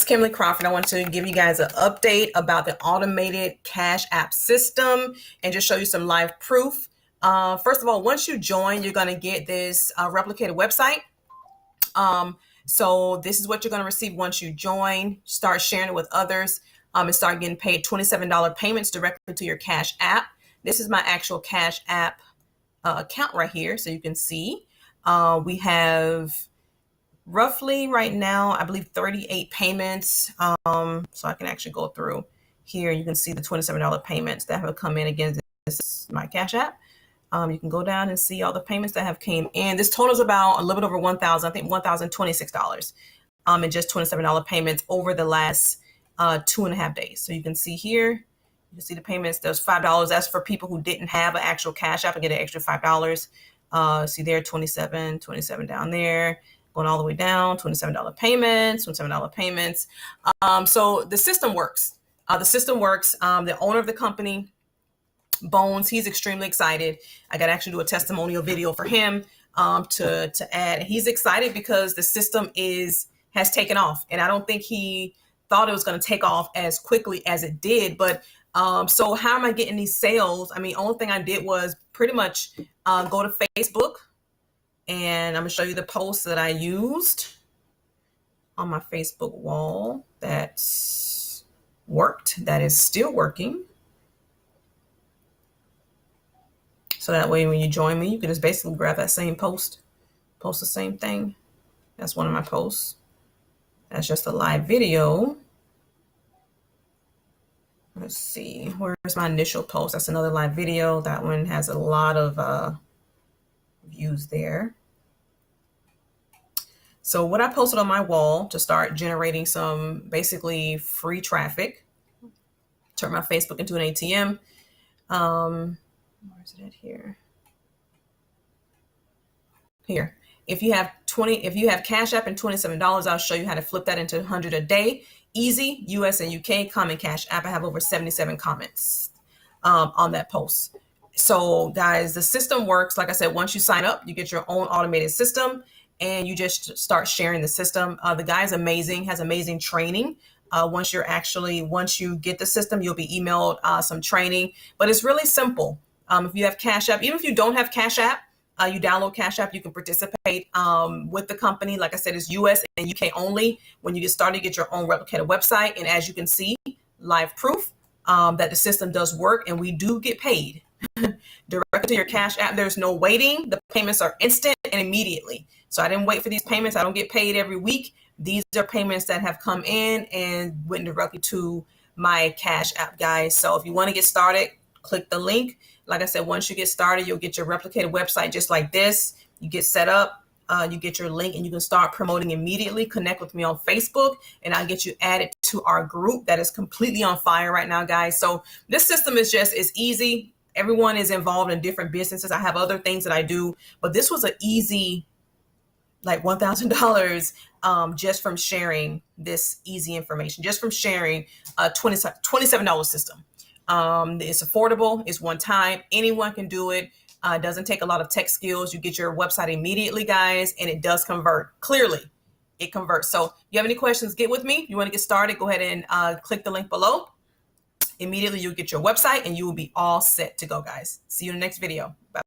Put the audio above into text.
Kimberly Crawford. I want to give you guys an update about the automated Cash App system and just show you some live proof. First of all, once you join, you're going to get this replicated website. So this is what you're going to receive once you join. Start sharing it with others and start getting paid $27 payments directly to your Cash App. This is my actual Cash App account right here, so you can see we have roughly right now, I believe 38 payments. So I can actually go through here. You can see the $27 payments that have come in. Again, this is my Cash App. You can go down and see all the payments that have came in. This totals about a little bit over 1,000, I think $1,026 and just $27 payments over the last 2.5 days. So you can see here, you can see the payments. There's $5. That's for people who didn't have an actual Cash App and get an extra $5. See there, 27 down there. Going all the way down, $27 payments, $27 payments. So the system works. The owner of the company, Bones, he's extremely excited. I got to actually do a testimonial video for him to add. He's excited because the system has taken off, and I don't think he thought it was going to take off as quickly as it did. But so how am I getting these sales? I mean, only thing I did was pretty much go to Facebook. And I'm going to show you the post that I used on my Facebook wall that's worked, that is still working. So that way when you join me, you can just basically grab that same post the same thing. That's one of my posts. That's just a live video. Let's see, where's my initial post? That's another live video. That one has a lot of views there. So what I posted on my wall to start generating some basically free traffic, turn my Facebook into an ATM. Where's it at here? Here. If you have Cash App and $27, I'll show you how to flip that into 100 a day. Easy, US and UK, comment Cash App. I have over 77 comments on that post. So guys, the system works. Like I said, once you sign up, you get your own automated system and you just start sharing the system. The guy's amazing, has amazing training. Once you get the system, you'll be emailed some training, but it's really simple. If you have Cash App, even if you don't have Cash App, you download Cash App, you can participate with the company. Like I said, it's US and UK only. When you get started, you get your own replicated website. And as you can see, live proof that the system does work and we do get paid. Directly to your Cash App. There's no waiting. The payments are instant and immediately. So I didn't wait for these payments. I don't get paid every week. These are payments that have come in and went directly to my Cash App, guys. So if you want to get started, click the link. Like I said, once you get started, you'll get your replicated website just like this. You get set up, you get your link, and you can start promoting immediately. Connect with me on Facebook, and I'll get you added to our group that is completely on fire right now, guys. So this system is easy. Everyone is involved in different businesses. I have other things that I do, but this was an easy, like $1,000 just from sharing this easy information, just from sharing a $27 system. It's affordable. It's one time. Anyone can do it. It doesn't take a lot of tech skills. You get your website immediately, guys, and it does convert. Clearly, it converts. So if you have any questions, get with me. You want to get started, go ahead and click the link below. Immediately, you'll get your website and you will be all set to go, guys. See you in the next video. Bye.